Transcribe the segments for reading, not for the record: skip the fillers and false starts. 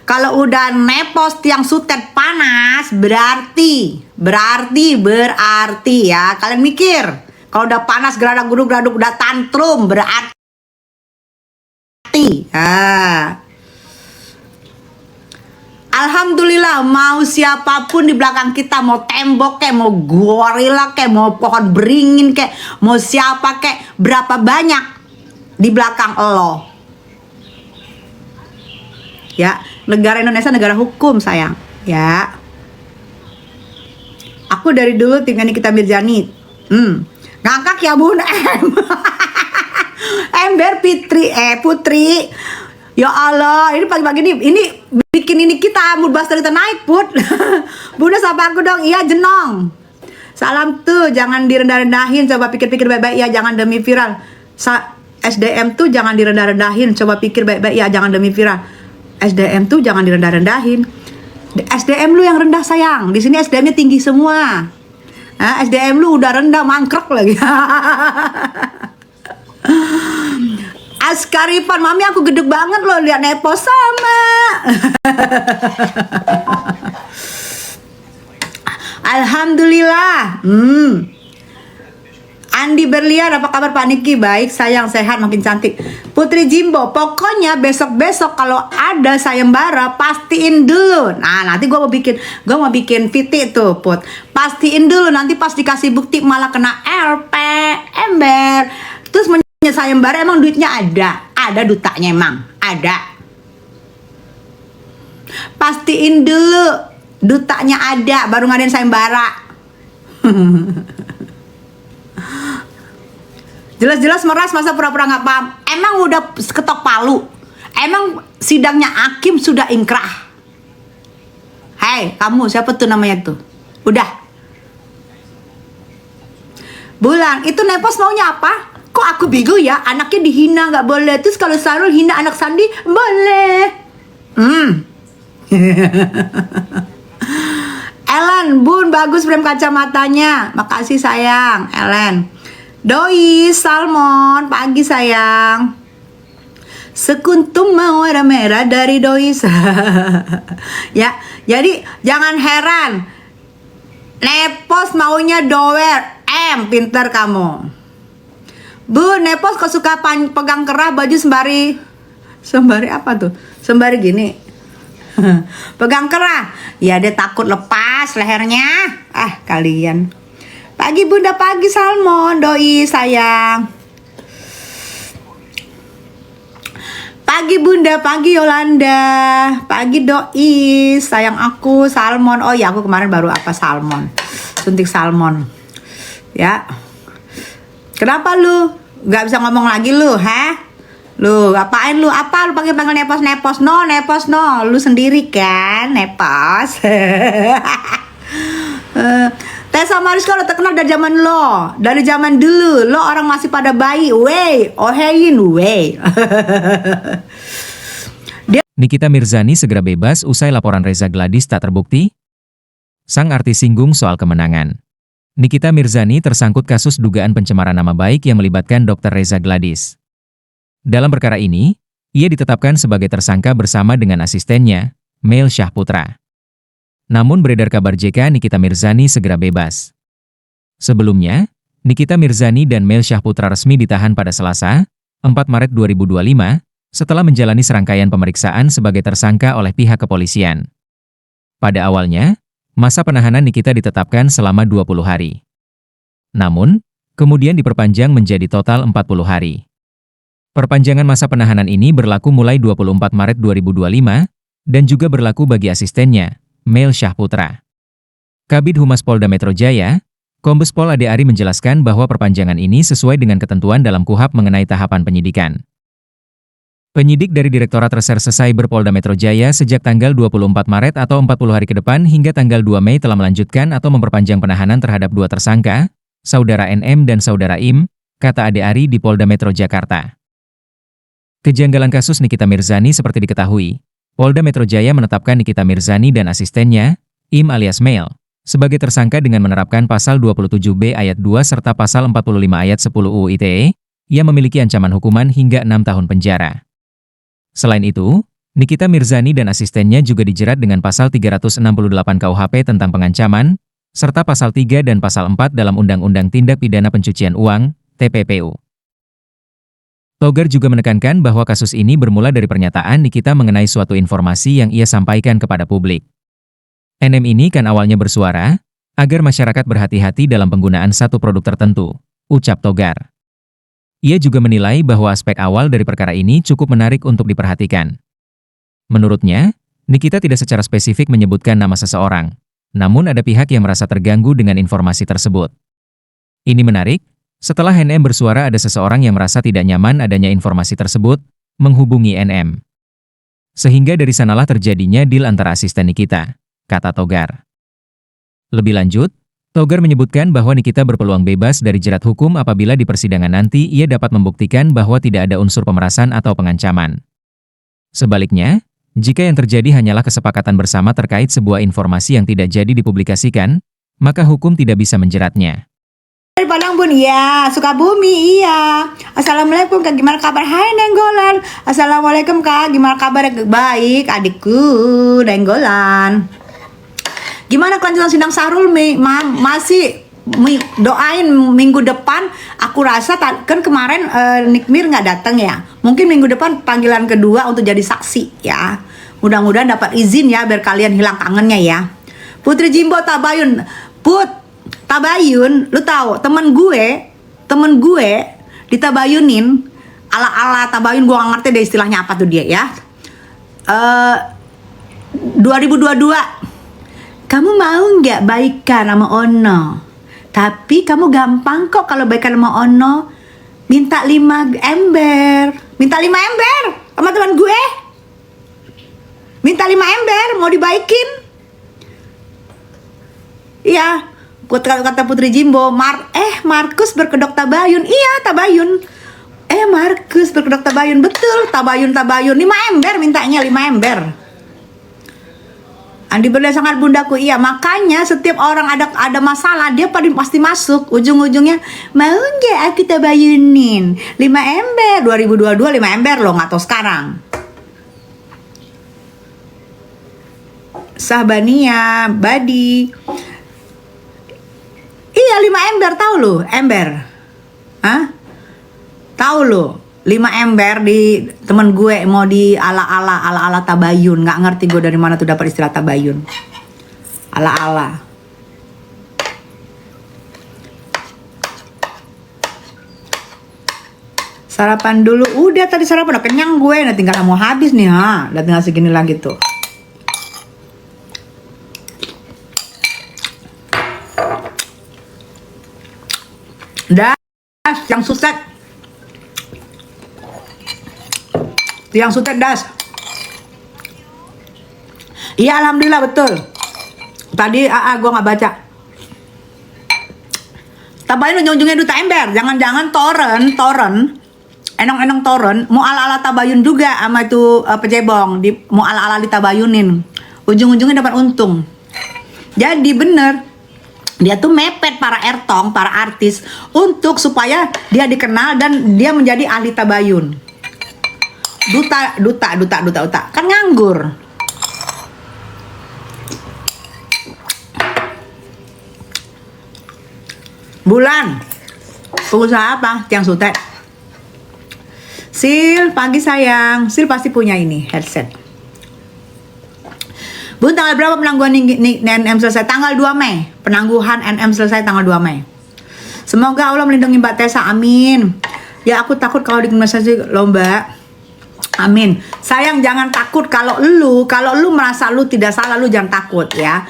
kalau udah nepos tiang sutet panas berarti ya, kalian mikir. Kalau udah panas geradak guduk udah tantrum berarti. Alhamdulillah, mau siapapun di belakang kita, mau tembok kayak, mau gorila kayak, mau pohon beringin kayak, mau siapa kayak, berapa banyak di belakang lo. Ya, negara Indonesia negara hukum, sayang. Ya. Aku dari dulu timnya Nikita Mirzani. Ngangkak ya Bun Ember Putri. Ya Allah, ini pagi-pagi ini bikin ini kita mood buster kita naik, Put. Bunda sapa aku dong. Iya, Jenong. Salam tuh, jangan direndah-rendahin, coba pikir-pikir baik-baik ya, jangan demi viral. SDM tuh jangan direndah-rendahin, coba pikir baik-baik ya, jangan demi viral. SDM tuh jangan direndah-rendahin. SDM lu yang rendah, sayang. Di sini SDM-nya tinggi semua. SDM lu udah rendah, mangkrek lagi. Askarifan, mami aku gede banget loh lihat nepos sama. Alhamdulillah. Andi Berlian, apa kabar Pak Niki? Baik, sayang, sehat, makin cantik. Putri Jimbo, pokoknya besok-besok kalau ada sayembara pastiin dulu. Nah, nanti gue mau bikin VT tuh, Put. Pastiin dulu, nanti pas dikasih bukti malah kena LP, ember. Terus sayembara emang duitnya ada dutanya, emang ada. Pastiin dulu dutanya ada baru ngadain sayembara. Jelas-jelas meras, masa pura-pura nggak paham. Emang udah ketok palu, emang sidangnya hakim sudah ingkrah. Hei kamu, siapa tuh namanya tuh? Udah Bulan, itu nepos maunya apa? Kok aku bingung ya, anaknya dihina nggak boleh. Terus kalau Sarul hina anak Sandi boleh. Ellen, Bun, bagus frame kacamatanya. Makasih sayang, Ellen. Doi, Salmon, pagi sayang. Sekuntum mawar merah dari Doi. Ya, jadi jangan heran. Nepos maunya doer. Pinter kamu. Bu, nepos kok suka pegang kerah baju sembari apa tuh? Sembari gini. Pegang kerah. Ya dia takut lepas lehernya. Kalian. Pagi Bunda, pagi Salmon, Doi sayang. Pagi Bunda, pagi Yolanda. Pagi Doi, sayang aku Salmon. Oh ya, aku kemarin baru salmon. Suntik salmon. Ya. Kenapa lu? Gak bisa ngomong lagi lu, Lu ngapain lu? Apa lu panggil nepos? No, nepos no. Lu sendiri kan nepos. Tessa Mariska udah terkenal dari zaman lo. Dari zaman dulu. Lo orang masih pada bayi. Ohein. Nikita Mirzani segera bebas usai laporan Reza Gladys tak terbukti. Sang artis singgung soal kemenangan. Nikita Mirzani tersangkut kasus dugaan pencemaran nama baik yang melibatkan Dr. Reza Gladys. Dalam perkara ini, ia ditetapkan sebagai tersangka bersama dengan asistennya, Mel Syahputra. Namun beredar kabar JK Nikita Mirzani segera bebas. Sebelumnya, Nikita Mirzani dan Mel Syahputra resmi ditahan pada Selasa, 4 Maret 2025, setelah menjalani serangkaian pemeriksaan sebagai tersangka oleh pihak kepolisian. Pada awalnya, masa penahanan Nikita ditetapkan selama 20 hari. Namun, kemudian diperpanjang menjadi total 40 hari. Perpanjangan masa penahanan ini berlaku mulai 24 Maret 2025, dan juga berlaku bagi asistennya, Mel Syahputra. Kabid Humas Polda Metro Jaya, Kombes Pol Ade Ari menjelaskan bahwa perpanjangan ini sesuai dengan ketentuan dalam KUHP mengenai tahapan penyidikan. Penyidik dari Direktorat Reserse Cyber Polda Metro Jaya sejak tanggal 24 Maret atau 40 hari ke depan hingga tanggal 2 Mei telah melanjutkan atau memperpanjang penahanan terhadap 2 tersangka, Saudara NM dan Saudara Im, kata Ade Ari di Polda Metro Jakarta. Kejanggalan kasus Nikita Mirzani seperti diketahui, Polda Metro Jaya menetapkan Nikita Mirzani dan asistennya, Im alias Mel, sebagai tersangka dengan menerapkan pasal 27B ayat 2 serta pasal 45 ayat 10 UU ITE, yang memiliki ancaman hukuman hingga 6 tahun penjara. Selain itu, Nikita Mirzani dan asistennya juga dijerat dengan pasal 368 KUHP tentang pengancaman, serta pasal 3 dan pasal 4 dalam Undang-Undang Tindak Pidana Pencucian Uang, TPPU. Togar juga menekankan bahwa kasus ini bermula dari pernyataan Nikita mengenai suatu informasi yang ia sampaikan kepada publik. NM ini kan awalnya bersuara, agar masyarakat berhati-hati dalam penggunaan satu produk tertentu, ucap Togar. Ia juga menilai bahwa aspek awal dari perkara ini cukup menarik untuk diperhatikan. Menurutnya, Nikita tidak secara spesifik menyebutkan nama seseorang, namun ada pihak yang merasa terganggu dengan informasi tersebut. Ini menarik, setelah NM bersuara ada seseorang yang merasa tidak nyaman adanya informasi tersebut, menghubungi NM. Sehingga dari sanalah terjadinya deal antara asisten Nikita, kata Togar. Lebih lanjut, Togar menyebutkan bahwa Nikita berpeluang bebas dari jerat hukum apabila di persidangan nanti ia dapat membuktikan bahwa tidak ada unsur pemerasan atau pengancaman. Sebaliknya, jika yang terjadi hanyalah kesepakatan bersama terkait sebuah informasi yang tidak jadi dipublikasikan, maka hukum tidak bisa menjeratnya. Dari Padang Bun, iya. Sukabumi, iya. Assalamualaikum Kak, gimana kabar? Hai Nenggolan. Assalamualaikum Kak, gimana kabar? Baik adikku Nenggolan. Gimana kelanjutan sidang Sahrul? Masih doain minggu depan. Aku rasa kan kemarin Nikmir nggak datang ya. Mungkin minggu depan panggilan kedua untuk jadi saksi ya. Mudah-mudahan dapat izin ya biar kalian hilang kangennya ya. Putri Jimbo Tabayun, Tabayun, lu tahu temen gue ditabayunin ala-ala Tabayun, gue gak ngerti deh istilahnya apa tuh dia ya. 2022, kamu mau nggak baikan sama Ono? Tapi kamu gampang kok kalau baikan sama Ono. Minta 5 ember. Minta 5 ember sama teman gue. Minta 5 ember mau dibaikin. Iya, kata Putri Jimbo, Markus berkedok Tabayun. Iya, Tabayun. Markus berkedok Tabayun. Betul, Tabayun. 5 ember mintanya, 5 ember. Andi Berlian sangat bundaku. Iya, makanya setiap orang ada masalah, dia pasti masuk. Ujung-ujungnya, mau nggak aku tabayunin 5 ember. 2022 5 ember loh, nggak tahu sekarang. Sahbania, Badi. Iya, 5 ember, tahu lo, ember. Hah? Tahu lo, 5 ember di temen gue mau di ala-ala Tabayun. Nggak ngerti gue dari mana tuh dapat istilah Tabayun. Ala-ala. Sarapan dulu. Udah tadi sarapan, udah kenyang gue. Nah tinggal mau habis nih, ha. Udah tinggal segini lagi tuh. Das, yang suset. Yang sutet das. Iya, alhamdulillah betul. Tadi gue nggak baca. Tabayun ujung-ujungnya duta ember. Jangan-jangan toren. Enong-enong toren. Mau ala-ala Tabayun juga sama itu pejebong. Mau ala-ala ditabayunin. Ujung-ujungnya dapat untung. Jadi bener. Dia tuh mepet para ertong, para artis untuk supaya dia dikenal dan dia menjadi ahli tabayun. Duta. Kan nganggur. Bulan. Pengusaha apa? Tiang Sutet. Sil, pagi sayang. Sil pasti punya ini, headset. Bun, tanggal berapa penangguhan NM selesai? Tanggal 2 Mei. Penangguhan NM selesai tanggal 2 Mei. Semoga Allah melindungi Mbak Tessa, amin. Ya aku takut kalau dikriminalisasi lomba. Amin. Sayang jangan takut kalau lu merasa lu tidak salah, lu jangan takut ya.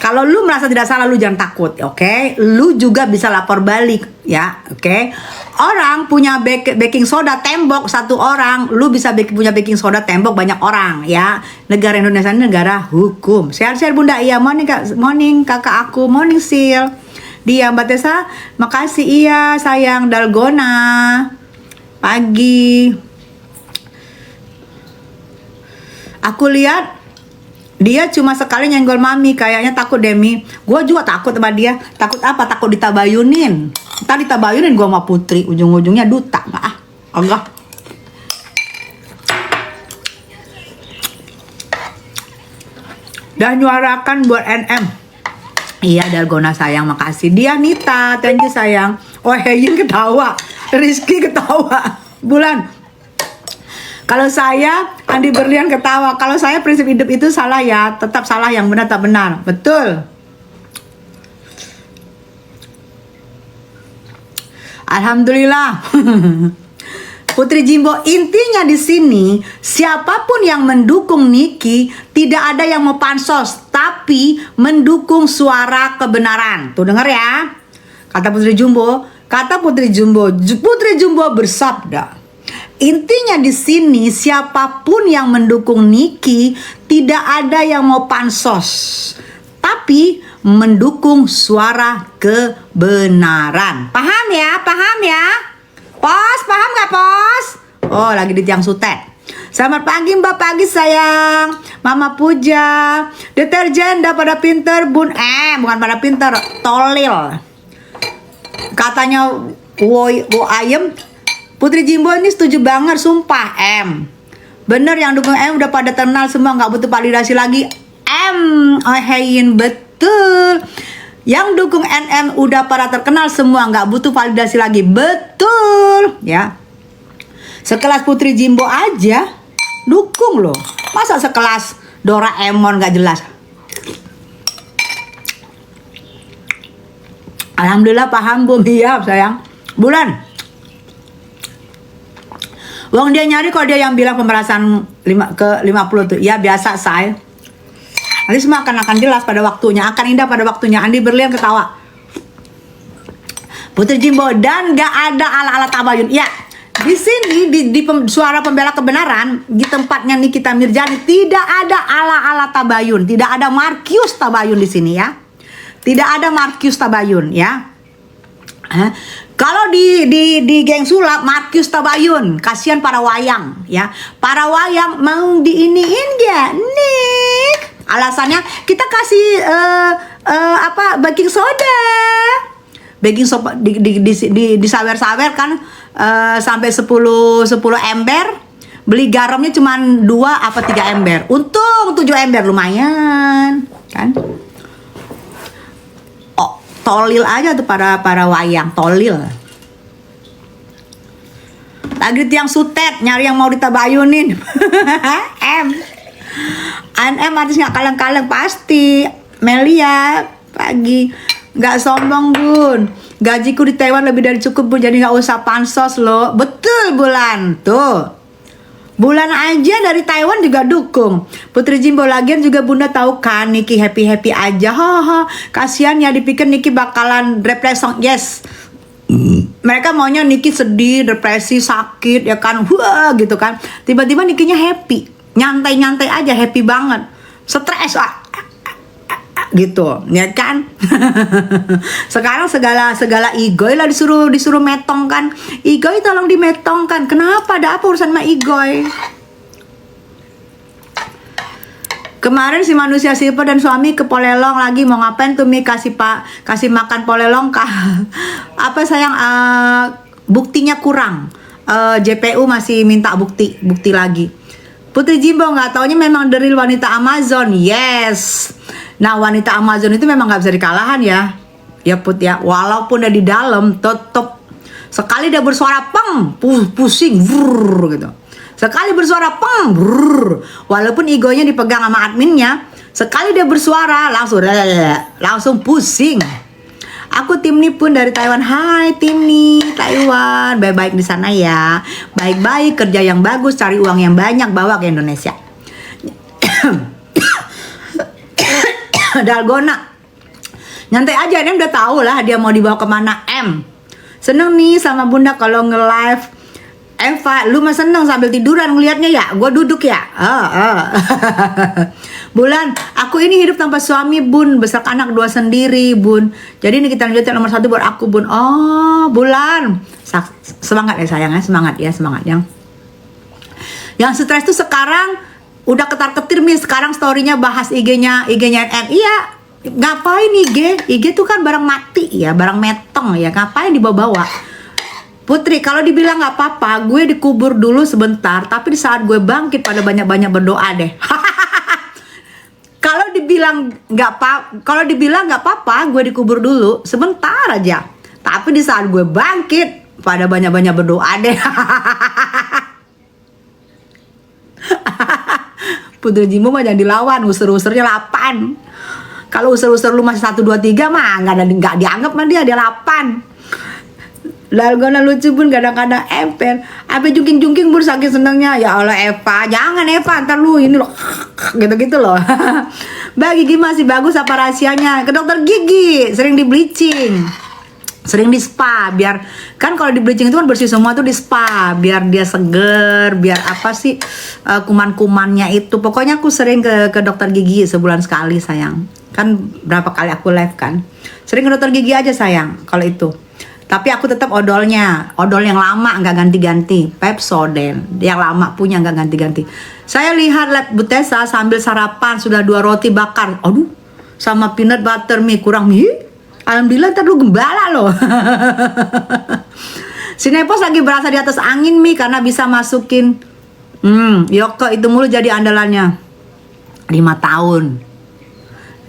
Kalau lu merasa tidak salah, lu jangan takut, oke? Lu juga bisa lapor balik, ya, oke? Orang punya baking soda tembok satu orang, lu bisa punya baking soda tembok banyak orang, ya. Negara Indonesia ini negara hukum. Sehat-sehat Bunda, iya. Morning kakak aku, morning Sil. Dia Mbak Tessa, makasih iya sayang. Dalgona, pagi. Aku lihat dia cuma sekali nyenggol mami, kayaknya takut Demi. Gue juga takut sama dia. Takut apa? Takut ditabayunin. Ntar ditabayunin gue sama Putri, ujung-ujungnya duta. Enggak. Dan nyuarakan buat NM. Iya Dalgona sayang, makasih. Dianita, thank you sayang. Oh Heyin ketawa, Rizky ketawa. Bulan, kalau saya Andi Berlian ketawa. Kalau saya prinsip hidup itu salah ya, tetap salah, yang benar tak benar. Betul. Alhamdulillah. Putri Jimbo, intinya di sini siapapun yang mendukung Niki tidak ada yang mau pansos, tapi mendukung suara kebenaran. Tuh denger ya. Kata Putri Jumbo, Putri Jumbo bersabda, intinya di sini siapapun yang mendukung Niki tidak ada yang mau pansos, tapi mendukung suara kebenaran. Paham ya? Paham ya? Pos, paham gak pos? Oh, lagi di tiang sutet. Selamat pagi Mbak, pagi sayang. Mama Puja. Deterjen dah pada pinter bun. Bukan pada pinter, tolil. Katanya wo ayem. Putri Jimbo ini setuju banget, sumpah bener yang dukung udah pada kenal semua, nggak butuh validasi lagi. Heyin betul. Yang dukung NM udah pada terkenal semua, nggak butuh validasi lagi. Betul ya. Sekelas Putri Jimbo aja dukung loh. Masa sekelas Doraemon nggak jelas? Alhamdulillah paham Bu. Iya sayang. Bulan, wong dia nyari kok, dia yang bilang pemerasan ke 50 tuh. Ya biasa say. Nanti semua akan jelas pada waktunya, akan indah pada waktunya. Andi Berlian ketawa. Putri Jimbo, dan gak ada ala-ala tabayun. Ya, di sini di suara pembela kebenaran, di tempatnya Nikita Mirzani tidak ada ala-ala tabayun, tidak ada Markius tabayun di sini ya. Tidak ada Markius tabayun ya. Kalau di geng sulap Markius tabayun, kasihan para wayang ya. Para wayang mau diiniin gak? Nik. Alasannya kita kasih baking soda. Baking soda disawer-sawer kan sampai 10 ember. Beli garamnya cuma 2 apa 3 ember. Untung 7 ember lumayan, kan? Oh, tolil aja tuh para wayang, tolil. Lagi tiang sutet nyari yang mau ditabayunin. NM artis nggak kaleng-kaleng pasti. Melia pagi, nggak sombong bun. Gajiku di Taiwan lebih dari cukup bun, jadi nggak usah pansos loh. Betul Bulan tuh. Bulan aja dari Taiwan juga dukung. Putri Jimbo lagian juga Bunda tahu kan Niki happy aja. Kasihan ya, dipikir Niki bakalan depresi. Yes. Mereka maunya Niki sedih, depresi, sakit ya kan. Wah gitu kan. Tiba-tiba Nikinya happy. Nyantai-nyantai aja, happy banget. Stres gitu, ya kan? Sekarang segala Igoy lah disuruh metong kan. Igoy tolong dimetongkan. Kenapa? Ada apa urusan sama Igoy? Kemarin si manusia silver dan suami ke Polelong lagi, mau ngapain tuh Mi? Kasih makan Polelong kah? Apa sayang, buktinya kurang. JPU masih minta bukti lagi. Putri Jimbo nggak taunya memang deril wanita Amazon. Yes. Nah wanita Amazon itu memang nggak bisa dikalahan ya. Ya Put ya. Walaupun udah di dalam tetep sekali dia bersuara peng pusing gitu. Sekali bersuara peng walaupun egonya dipegang sama adminnya, sekali dia bersuara langsung pusing. Aku tim Ni pun dari Taiwan. Hai tim Ni Taiwan, baik-baik di sana ya. Baik-baik, kerja yang bagus, cari uang yang banyak, bawa ke Indonesia. Dalgona, nyantai aja, dia udah tahu lah dia mau dibawa kemana. Seneng nih sama Bunda kalau nge-live. Eva, lu mah seneng sambil tiduran ngelihatnya ya? Gue duduk ya? Bulan, aku ini hidup tanpa suami Bun, besar anak 2 sendiri Bun. Jadi ini kita lanjutin nomor 1 buat aku Bun. Oh Bulan, semangat ya sayang ya, semangat yang. Yang stres tuh sekarang udah ketar-ketir Mi, sekarang storynya bahas IG-nya NM. Iya, ngapain IG tuh kan barang mati ya, barang metong ya, ngapain dibawa-bawa? Putri, kalau dibilang nggak apa-apa, gue dikubur dulu sebentar, tapi di saat gue bangkit pada banyak-banyak berdoa deh. Kalau dibilang dibilang nggak kalau dibilang nggak apa-apa, gue dikubur dulu sebentar aja. Tapi di saat gue bangkit, pada banyak-banyak berdoa deh. Putri Jimbo mah jangan dilawan, user-usernya 8. Kalau user-user lu masih 1, 2, 3 mah nggak dianggap mah dia 8. Dalgona lucu pun kadang-kadang emper. Apa jungking-jungking bun saking senengnya. Ya Allah Eva, jangan Eva, ntar lu ini loh. Gitu-gitu loh. Mbak gigi masih bagus apa rahasianya? Ke dokter gigi, sering di bleaching. Sering di spa, biar kan kalau di bleaching itu kan bersih semua tuh di spa, biar dia seger, biar apa sih kuman-kumannya itu. Pokoknya aku sering ke dokter gigi sebulan sekali sayang. Kan berapa kali aku live kan. Sering ke dokter gigi aja sayang kalau itu. Tapi aku tetap odol yang lama nggak ganti-ganti, Pepsodent yang lama punya nggak ganti-ganti. Saya lihat live Bu Tessa sambil sarapan sudah 2 roti bakar, aduh, sama peanut butter mie kurang mie. Alhamdulillah ntar lu gembala loh. Sinepos lagi berasa di atas angin Mi karena bisa masukin Yoke itu mulu jadi andalannya. 5 tahun.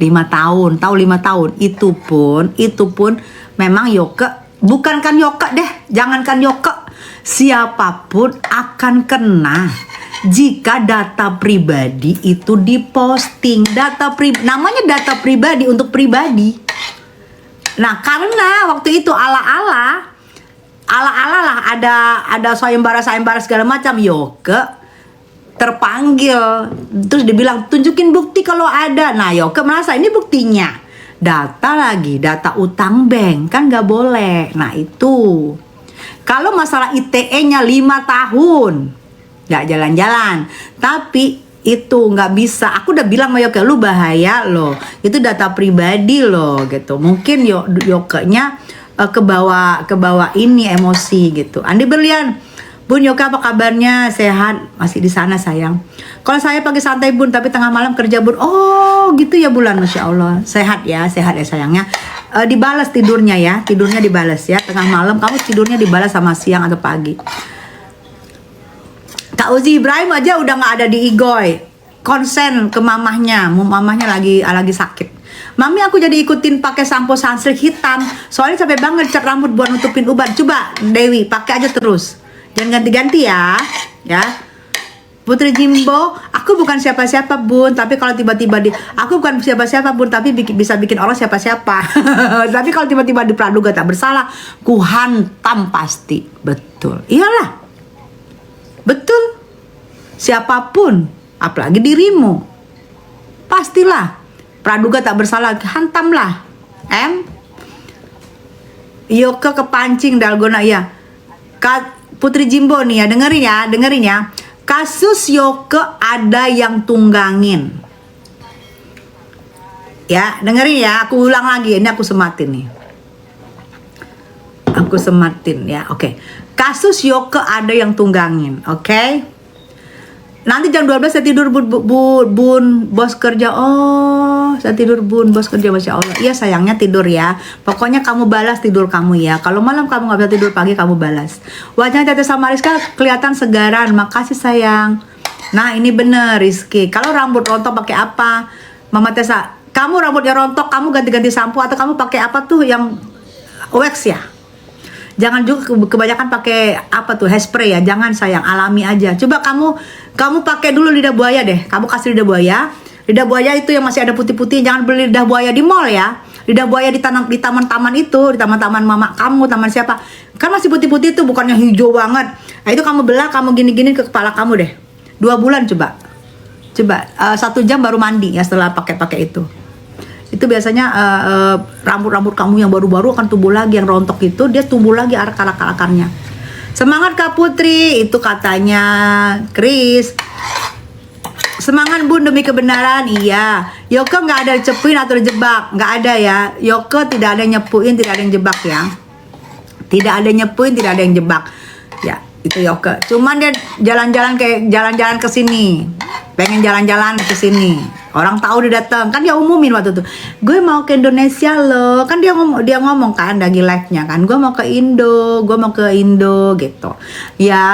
5 tahun, tahu 5 tahun. Itu pun memang Yoke, bukankan Yoke deh, jangankan Yoke. Siapapun akan kena jika data pribadi itu diposting. Namanya data pribadi untuk pribadi. Nah, karena waktu itu ala-ala lah ada sayembara segala macam, Yoke terpanggil terus dibilang tunjukin bukti kalau ada. Nah, Yoke merasa ini buktinya. Data utang bank kan nggak boleh. Nah, itu kalau masalah ITE-nya 5 tahun nggak jalan-jalan, tapi itu nggak bisa. Aku udah bilang sama Yoke, lu bahaya loh, itu data pribadi loh gitu. Mungkin Yoke-nya ke bawah ini emosi gitu. Andi Berlian, Bun Yoke apa kabarnya, sehat, masih di sana sayang. Kalau saya pagi santai Bun, tapi tengah malam kerja Bun. Oh gitu ya Bulan, Masya Allah. Sehat ya sayangnya. Dibalas tidurnya ya, tidurnya dibalas ya. Tengah malam kamu tidurnya dibalas sama siang atau pagi. Kak Uzi Ibrahim aja udah nggak ada di Igoy, konsen ke mamahnya lagi sakit. Mami aku jadi ikutin pakai sampo sunsilk hitam, soalnya capek banget cat rambut buat nutupin uban. Coba Dewi pakai aja terus, jangan ganti-ganti ya. Putri Jimbo, aku bukan siapa-siapa Bun, tapi kalau tiba-tiba aku bukan siapa-siapa Bun, tapi bisa bikin orang siapa-siapa. Tapi kalau tiba-tiba di praduga tak bersalah, ku hantam pasti. Betul, iyalah. Betul, siapapun, apalagi dirimu, pastilah praduga tak bersalah, hantamlah. Yoke kepancing Dalgona ya. Putri Jimbo nih ya, dengerin ya. Kasus Yoke ada yang tunggangin. Ya, dengerin ya, aku ulang lagi, ini aku sematin nih. Aku sematin ya, oke. Kasus Yoke ada yang tunggangin, oke? Nanti jam 12 saya tidur bun, bos kerja. Oh, saya tidur Bun, bos kerja, Masya Allah. Iya sayangnya tidur ya. Pokoknya kamu balas tidur kamu ya. Kalau malam kamu nggak bisa tidur, pagi kamu balas. Wajahnya Tete sama Rizka kelihatan segaran. Makasih sayang. Nah ini bener Rizky. Kalau rambut rontok pakai apa? Mama Tessa, kamu rambutnya rontok, kamu ganti-ganti sampo atau kamu pakai apa tuh yang wax ya? Jangan juga kebanyakan pakai apa tuh hairspray ya, jangan sayang, alami aja. Coba kamu pakai dulu lidah buaya deh. Kamu kasih lidah buaya. Lidah buaya itu yang masih ada putih-putih, jangan beli lidah buaya di mall ya. Lidah buaya ditanam di taman-taman itu, di taman-taman mama kamu, taman siapa? Kan masih putih-putih tuh, bukannya hijau banget. Nah itu kamu belah, kamu gini-gini ke kepala kamu deh. 2 bulan coba. 1 jam baru mandi ya setelah pakai itu. Itu biasanya rambut-rambut kamu yang baru-baru akan tumbuh lagi, yang rontok itu dia tumbuh lagi akar-akarnya. Semangat Kak Putri, itu katanya Chris. Semangat Bun demi kebenaran. Iya, Yoke nggak ada cepuin atau dijebak, nggak ada ya. Yoke tidak ada nyepuin, tidak ada yang jebak ya. Tidak ada nyepuin, tidak ada yang jebak. Ya, itu Yoke. Cuman dia jalan-jalan ke sini. Pengen jalan-jalan ke sini. Orang tahu dia datang, kan dia umumin waktu itu. Gue mau ke Indonesia loh. Kan dia ngomong kan lagi live-nya kan. Gue mau ke Indo gitu. Ya.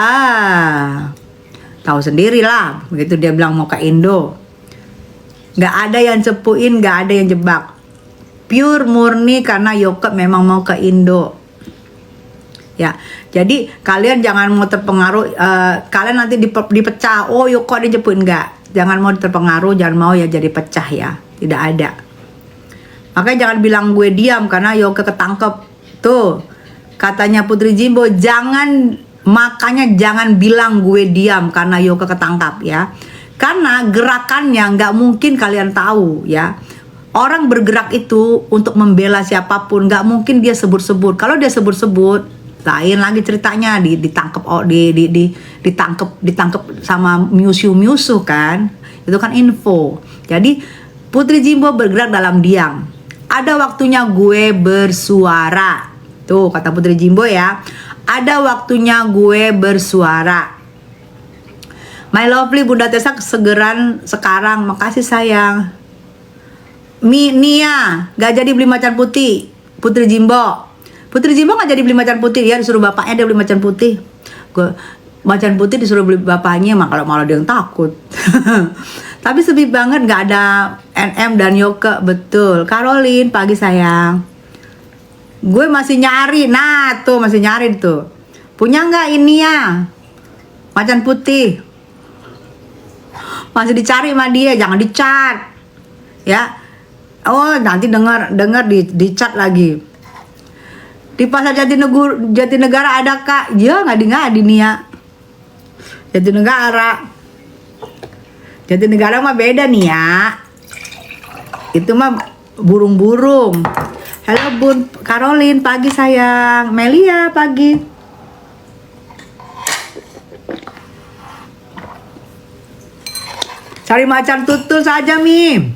Tahu sendiri lah, begitu dia bilang mau ke Indo. Nggak ada yang cepuin, nggak ada yang jebak. Pure murni karena Yoke memang mau ke Indo. Ya, jadi kalian jangan mau terpengaruh. Kalian nanti dipecah. Oh, Yoke ada cepuin, nggak. Jangan mau terpengaruh, jangan mau ya jadi pecah ya. Tidak ada. Makanya jangan bilang gue diam karena Yoke ketangkep. Tuh, katanya Putri Jimbo, makanya jangan bilang gue diam karena Yoke ketangkap ya. Karena gerakannya nggak mungkin kalian tahu ya. Orang bergerak itu untuk membela siapapun, nggak mungkin dia sebut-sebut. Kalau dia sebut-sebut, lain lagi ceritanya, ditangkap sama musuh kan. Itu kan info. Jadi Putri Jimbo bergerak dalam diam. Ada waktunya gue bersuara. Tuh kata Putri Jimbo ya. Ada waktunya gue bersuara. My lovely Bunda Tessa segeran sekarang. Makasih sayang. Nia gak jadi beli macan putih. Putri Jimbo gak jadi beli macan putih. Dia disuruh bapaknya dia beli macan putih. Macan putih disuruh beli bapaknya. Malah dia yang takut. Tapi sepi banget gak ada NM dan Yoke. Betul. Caroline pagi sayang. Gue masih nyari. Nah tuh masih nyari tuh. Punya gak ini ya macan putih? Masih dicari sama dia. Jangan dicat ya. Oh nanti dengar di chat lagi. Di pasar Jatinegara ada kak? Ya nggak di Nia. Jatinegara mah beda nih ya. Itu mah burung-burung. Halo Bun Caroline pagi sayang. Melia pagi. Cari macan tutul saja Mi.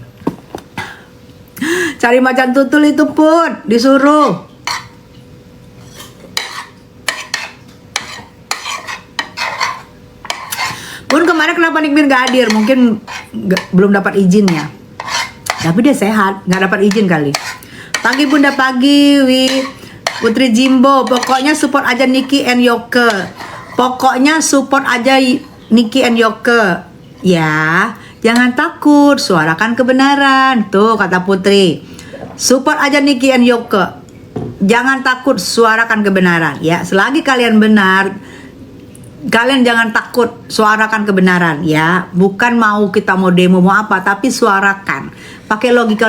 Cari macan tutul itu Put, disuruh. Bun kemarin kenapa Nikmir gak hadir? Mungkin belum dapat izin ya. Tapi dia sehat, gak dapat izin kali. Pagi Bunda pagi, Putri Jimbo. Pokoknya support aja Niki and Yoke. Pokoknya support aja Niki and Yoke. Ya, jangan takut, suarakan kebenaran. Tuh kata Putri. Support aja Niki and Yoke. Jangan takut, suarakan kebenaran. Ya, selagi kalian benar, kalian jangan takut, suarakan kebenaran ya. Bukan kita mau demo mau apa, tapi suarakan. Pakai logika